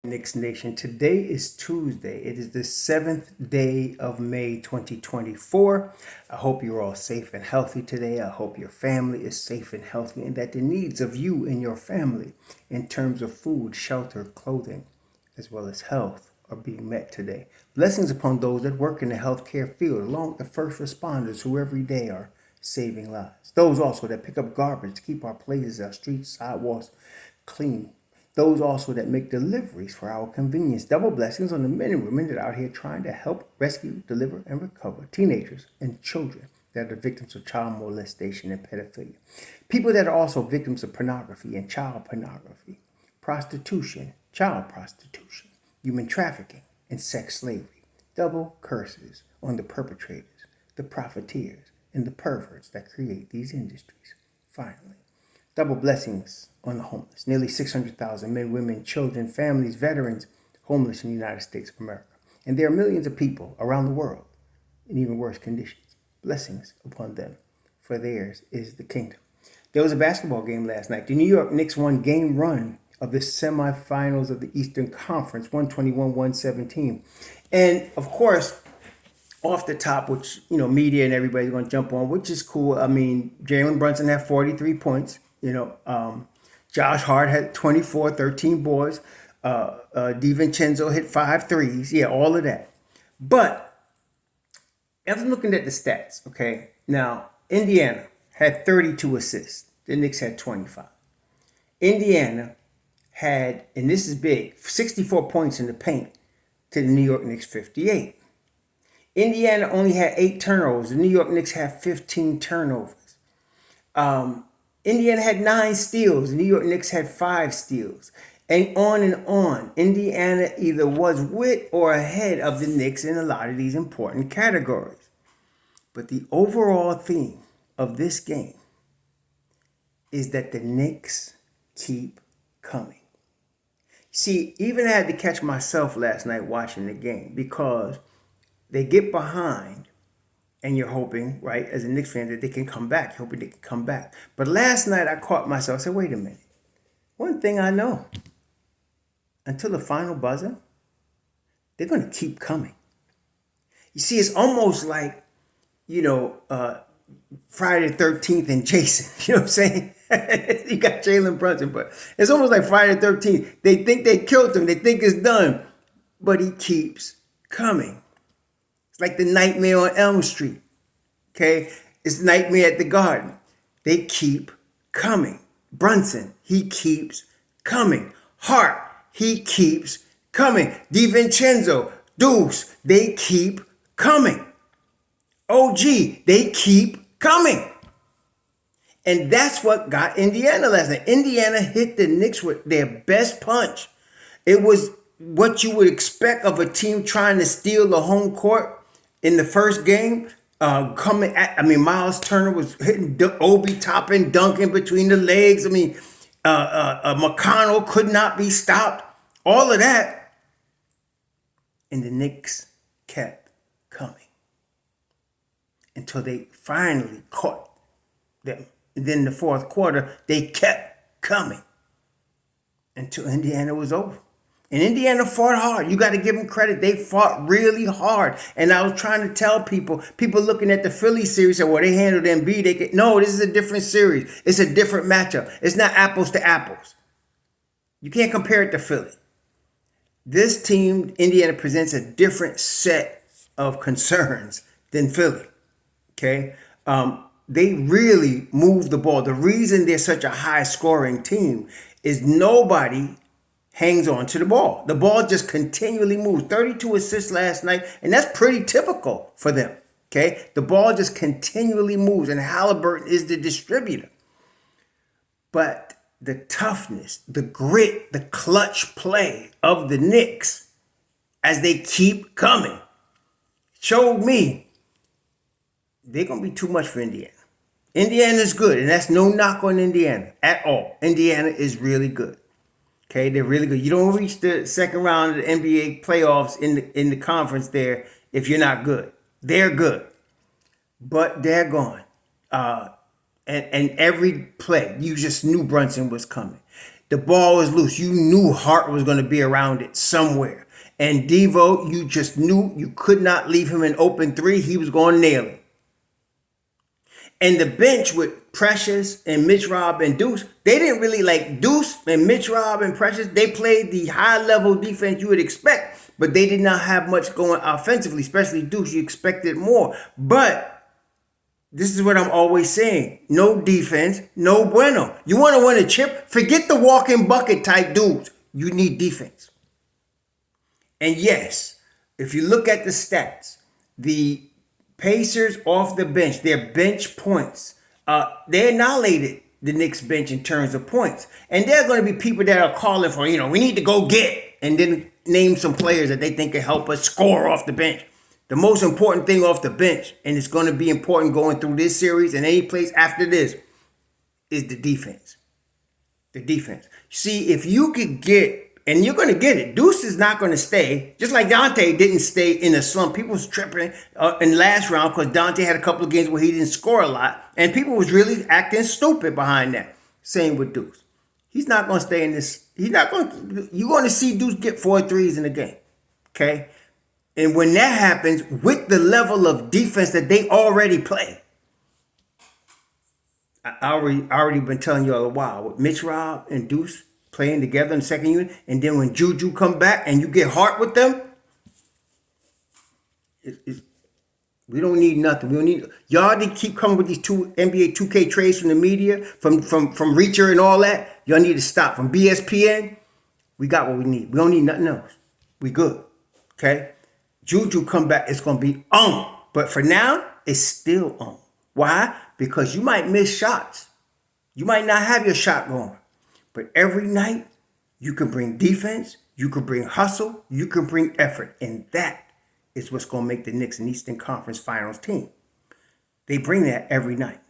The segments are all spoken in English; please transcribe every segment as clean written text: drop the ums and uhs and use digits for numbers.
Knicks Nation. Today is Tuesday. It is the 7th day of May 2024. I hope you're all safe and healthy today. I hope your family is safe and healthy and that the needs of you and your family in terms of food, shelter, clothing, as well as health are being met today. Blessings upon those that work in the healthcare field, along with the first responders who every day are saving lives. Those also that pick up garbage to keep our places, our streets, sidewalks clean. Those also that make deliveries for our convenience. Double blessings on the men and women that are out here trying to help rescue, deliver, and recover teenagers and children that are victims of child molestation and pedophilia. People that are also victims of pornography and child pornography, prostitution, child prostitution, human trafficking, and sex slavery. Double curses on the perpetrators, the profiteers, and the perverts that create these industries. Finally, double blessings on the homeless. Nearly 600,000 men, women, children, families, veterans, homeless in the United States of America. And there are millions of people around the world in even worse conditions. Blessings upon them, for theirs is the kingdom. There was a basketball game last night. The New York Knicks won game run of the semifinals of the Eastern Conference, 121-117. And of course, off the top, which, media and everybody's going to jump on, which is cool. I mean, Jalen Brunson had 43 points. Josh Hart had 24, 13 boards. DiVincenzo hit 5 threes. Yeah, all of that. But I was looking at the stats, okay? Now, Indiana had 32 assists. The Knicks had 25. Indiana had, and this is big, 64 points in the paint to the New York Knicks 58. Indiana only had 8 turnovers. The New York Knicks had 15 turnovers. Indiana had 9 steals. The New York Knicks had 5 steals. And on and on. Indiana either was with or ahead of the Knicks in a lot of these important categories. But the overall theme of this game is that the Knicks keep coming. See, even I had to catch myself last night watching the game because they get behind and you're hoping, right, as a Knicks fan, that they can come back. You're hoping they can come back. But last night I caught myself, I said, wait a minute. One thing I know, until the final buzzer, they're going to keep coming. You see, it's almost like, Friday the 13th and Jason. You know what I'm saying? You got Jalen Brunson, but it's almost like Friday the 13th. They think they killed him. They think it's done. But he keeps coming. It's like the Nightmare on Elm Street, okay? It's Nightmare at the Garden. They keep coming. Brunson, he keeps coming. Hart, he keeps coming. DiVincenzo, Deuce, they keep coming. OG, they keep coming. And that's what got Indiana last night. Indiana hit the Knicks with their best punch. It was what you would expect of a team trying to steal the home court. In the first game, Miles Turner was hitting Obi Toppin, dunking between the legs. McConnell could not be stopped. All of that. And the Knicks kept coming until they finally caught them. And then in the fourth quarter, they kept coming until Indiana was over. And Indiana fought hard. You got to give them credit. They fought really hard. And I was trying to tell people looking at the Philly series said, well, they handled Embiid. No, this is a different series. It's a different matchup. It's not apples to apples. You can't compare it to Philly. This team, Indiana, presents a different set of concerns than Philly. Okay? They really move the ball. The reason they're such a high-scoring team is nobody hangs on to the ball. The ball just continually moves. 32 assists last night, and that's pretty typical for them, okay? The ball just continually moves, and Halliburton is the distributor. But the toughness, the grit, the clutch play of the Knicks as they keep coming showed me they're going to be too much for Indiana. Indiana's good, and that's no knock on Indiana at all. Indiana is really good. Okay, they're really good. You don't reach the second round of the NBA playoffs in the conference there if you're not good. They're good, but they're gone. And every play, you just knew Brunson was coming. The ball was loose. You knew Hart was going to be around it somewhere. And Devo, you just knew you could not leave him in open three. He was going to nail it. And the bench with Precious and Mitch Rob and Deuce, they didn't really like Deuce and Mitch Rob and Precious. They played the high-level defense you would expect, but they did not have much going offensively, especially Deuce. You expected more. But this is what I'm always saying. No defense, no bueno. You want to win a chip? Forget the walk-in bucket type dudes. You need defense. And yes, if you look at the stats, the Pacers off the bench, their bench points, they annihilated the Knicks bench in terms of points. And there are going to be people that are calling for, we need to go get, and then name some players that they think can help us score off the bench. The most important thing off the bench, and it's going to be important going through this series and any place after this, is the defense. The defense. See, if you could get, and you're going to get it. Deuce is not going to stay. Just like Dante didn't stay in a slump. People was tripping in last round because Dante had a couple of games where he didn't score a lot. And people was really acting stupid behind that. Same with Deuce. He's not going to stay in this. He's not going to. You're going to see Deuce get 4 threes in a game. Okay? And when that happens, with the level of defense that they already play, I already been telling you all a while, with Mitch Rob and Deuce playing together in the second unit, and then when Juju come back and you get Hart with them, we don't need nothing. We don't need y'all to keep coming with these two NBA 2K trades from the media, from Reacher and all that. Y'all need to stop. From BSPN, we got what we need. We don't need nothing else. We good. Okay? Juju come back, it's gonna be on. But for now, it's still on. Why? Because you might miss shots. You might not have your shot going. But every night, you can bring defense, you can bring hustle, you can bring effort. And that is what's going to make the Knicks an Eastern Conference Finals team. They bring that every night.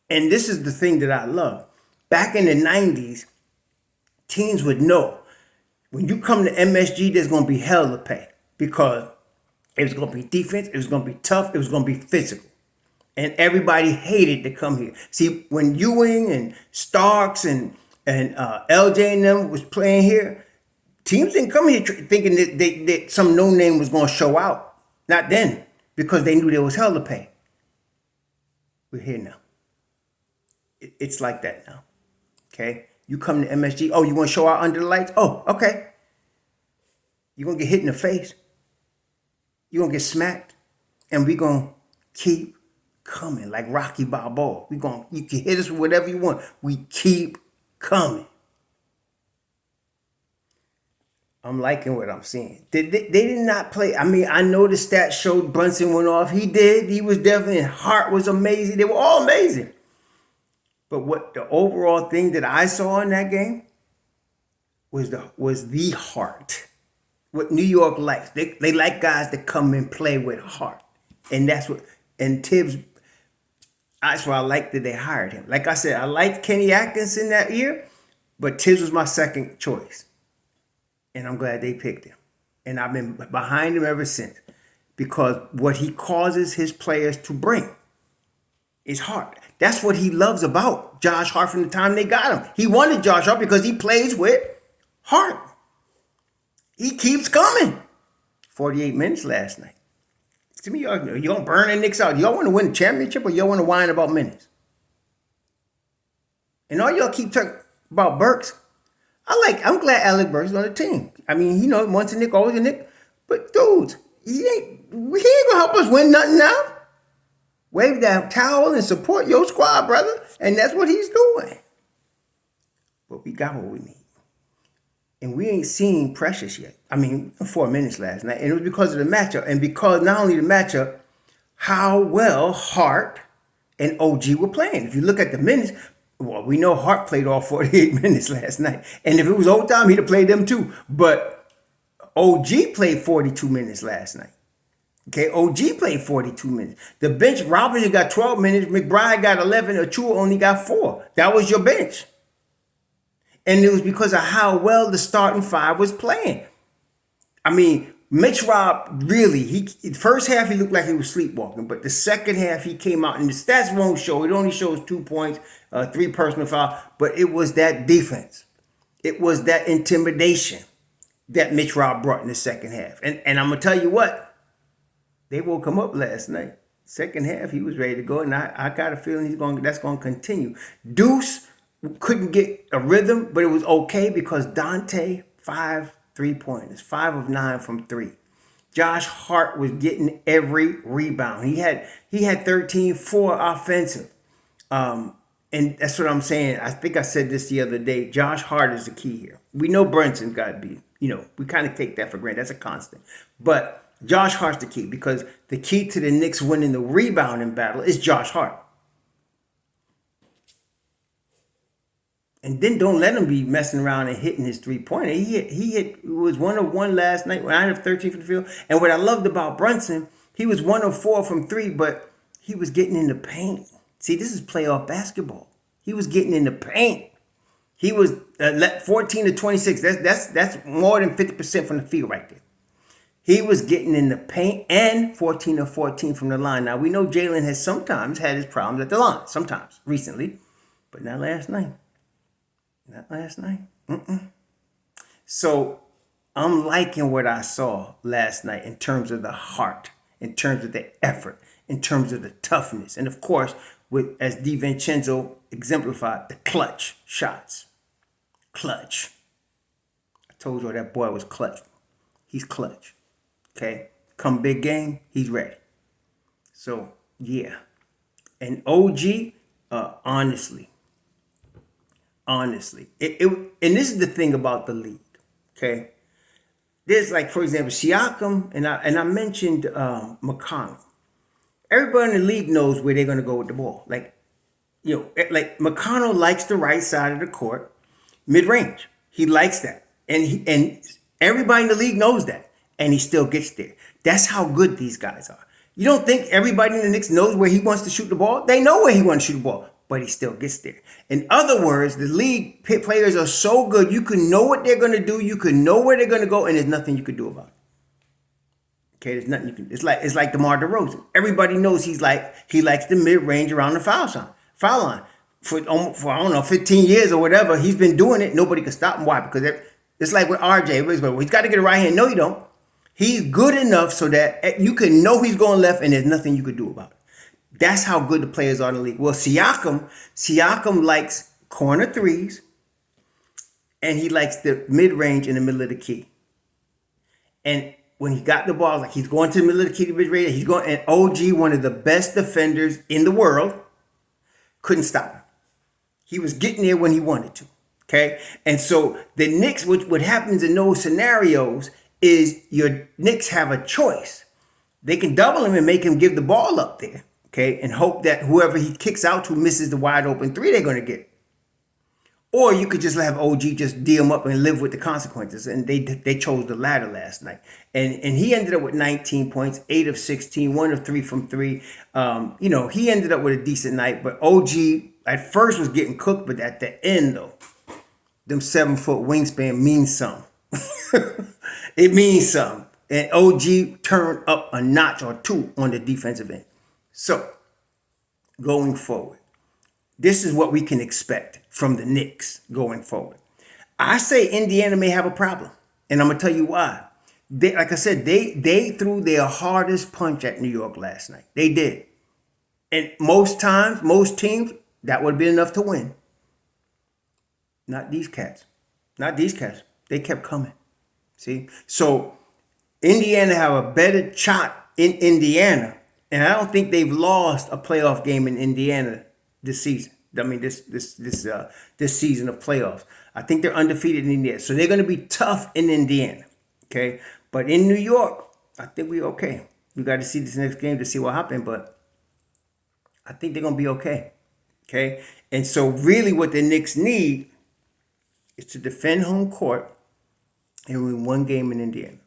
And this is the thing that I love. Back in the 90s, teams would know when you come to MSG, there's going to be hell to pay. Because it was going to be defense, it was going to be tough, it was going to be physical. And everybody hated to come here. See, when Ewing and Starks and LJ and them was playing here, teams didn't come here thinking that some no-name was going to show out. Not then, because they knew there was hell to pay. We're here now. It's like that now. Okay? You come to MSG, oh, you want to show out under the lights? Oh, okay. You're going to get hit in the face. You're going to get smacked. And we're going to keep coming like Rocky Balboa. You can hit us with whatever you want. We keep coming. I'm liking what I'm seeing. They did not play. I mean, I know the stats showed Brunson went off. He did. He was definitely, Hart was amazing. They were all amazing. But what the overall thing that I saw in that game was the heart. What New York likes. They like guys that come and play with heart. And that's what, and Tibs, that's why I like that they hired him. Like I said, I liked Kenny Atkinson that year, but Tibs was my second choice. And I'm glad they picked him. And I've been behind him ever since. Because what he causes his players to bring is heart. That's what he loves about Josh Hart from the time they got him. He wanted Josh Hart because he plays with heart. He keeps coming. 48 minutes last night. To me, you're going to burn the Knicks out. Y'all want to win the championship or y'all want to whine about minutes? And all y'all keep talking about Burks. I'm glad Alec Burks is on the team. I mean, once a Knick, always a Knick. But dudes, he ain't going to help us win nothing now. Wave that towel and support your squad, brother. And that's what he's doing. But we got what we need. And we ain't seen Precious yet. 4 minutes last night. And it was because of the matchup. And because not only the matchup, how well Hart and OG were playing. If you look at the minutes, well, we know Hart played all 48 minutes last night. And if it was overtime, he'd have played them too. But OG played 42 minutes last night. Okay, OG played 42 minutes. The bench, Robinson got 12 minutes. McBride got 11. Achua only got 4. That was your bench. And it was because of how well the starting five was playing. I mean, Mitch Rob really, first half he looked like he was sleepwalking, but the second half he came out and the stats won't show. It only shows 2 points, 3 personal foul, but it was that defense. It was that intimidation that Mitch Rob brought in the second half. And I'm gonna tell you what, they woke him up last night. Second half, he was ready to go, and I got a feeling that's gonna continue. Deuce couldn't get a rhythm, but it was okay because Dante, 5 3-pointers, 5 of 9 from 3. Josh Hart was getting every rebound. He had 13, 4 offensive. And that's what I'm saying. I think I said this the other day. Josh Hart is the key here. We know Brunson's got to be, we kind of take that for granted. That's a constant. But Josh Hart's the key because the key to the Knicks winning the rebounding battle is Josh Hart. And then don't let him be messing around and hitting his 3-pointer. He was 1 of 1 last night when I had 13 from the field. And what I loved about Brunson, he was 1 of 4 from 3, but he was getting in the paint. See, this is playoff basketball. He was getting in the paint. He was 14 to 26. That's more than 50% from the field right there. He was getting in the paint and 14 to 14 from the line. Now, we know Jalen has sometimes had his problems at the line, sometimes, recently, but not last night. Not last night. So I'm liking what I saw last night in terms of the heart, in terms of the effort, in terms of the toughness. And of course, as DiVincenzo exemplified, the clutch shots. Clutch. I told you that boy was clutch. He's clutch. Okay? Come big game, he's ready. So, yeah. And OG, honestly, and this is the thing about the league, okay? There's like, for example, Siakam, and I mentioned McConnell. Everybody in the league knows where they're going to go with the ball. Like McConnell likes the right side of the court, mid-range. He likes that. And everybody in the league knows that. And he still gets there. That's how good these guys are. You don't think everybody in the Knicks knows where he wants to shoot the ball? They know where he wants to shoot the ball, but he still gets there. In other words, the league players are so good, you can know what they're going to do, you can know where they're going to go, and there's nothing you can do about it. Okay, there's nothing you can. It's like DeMar DeRozan. Everybody knows he likes the mid range around the foul line. For I don't know 15 years or whatever, he's been doing it. Nobody can stop him. Why? Because it's like with RJ. He's got to get a right hand. No, you don't. He's good enough so that you can know he's going left, and there's nothing you can do about it. That's how good the players are in the league. Well, Siakam likes corner threes, and he likes the mid range in the middle of the key. And when he got the ball, like he's going to the middle of the key, he's going, and OG, one of the best defenders in the world, couldn't stop him. He was getting there when he wanted to. Okay, and so the Knicks, what happens in those scenarios is your Knicks have a choice. They can double him and make him give the ball up there, okay, and hope that whoever he kicks out to misses the wide open 3 they're going to get. Or you could just have OG just D him up and live with the consequences. And they chose the latter last night. And he ended up with 19 points, 8 of 16, 1 of 3 from 3. He ended up with a decent night. But OG at first was getting cooked, but at the end, though, them 7-foot wingspan means something. It means something. And OG turned up a notch or 2 on the defensive end. So, going forward, this is what we can expect from the Knicks going forward. I say Indiana may have a problem, and I'm going to tell you why. Like I said, they threw their hardest punch at New York last night. They did. And most teams, that would have been enough to win. Not these cats. They kept coming. See? So, Indiana have a better shot in Indiana, and I don't think they've lost a playoff game in Indiana this season. I mean, this season of playoffs. I think they're undefeated in Indiana. So they're going to be tough in Indiana. Okay? But in New York, I think we're okay. We got to see this next game to see what happened, but I think they're going to be okay. Okay? And so really what the Knicks need is to defend home court and win 1 game in Indiana.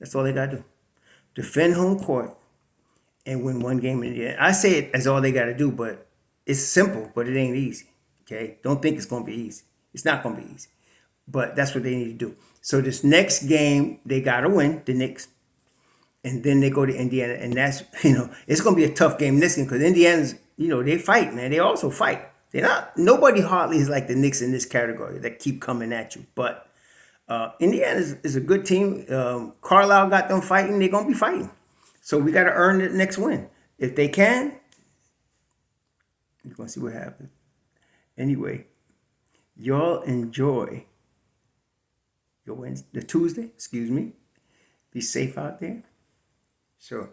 That's all they got to do. Defend home court and win 1 game in Indiana. I say it as all they got to do, but it's simple, but it ain't easy, okay? Don't think it's going to be easy. It's not going to be easy. But that's what they need to do. So this next game, they got to win, the Knicks. and then they go to Indiana, and that's it's going to be a tough game this game because Indiana's they fight, man. They also fight. They're not nobody hardly is like the Knicks in this category that keep coming at you, but Indiana is a good team. Carlisle got them fighting. They're going to be fighting, so we got to earn the next win. If they can, you're going to see what happens. Anyway, y'all enjoy your Wednesday, the Tuesday. Excuse me. Be safe out there. Sure.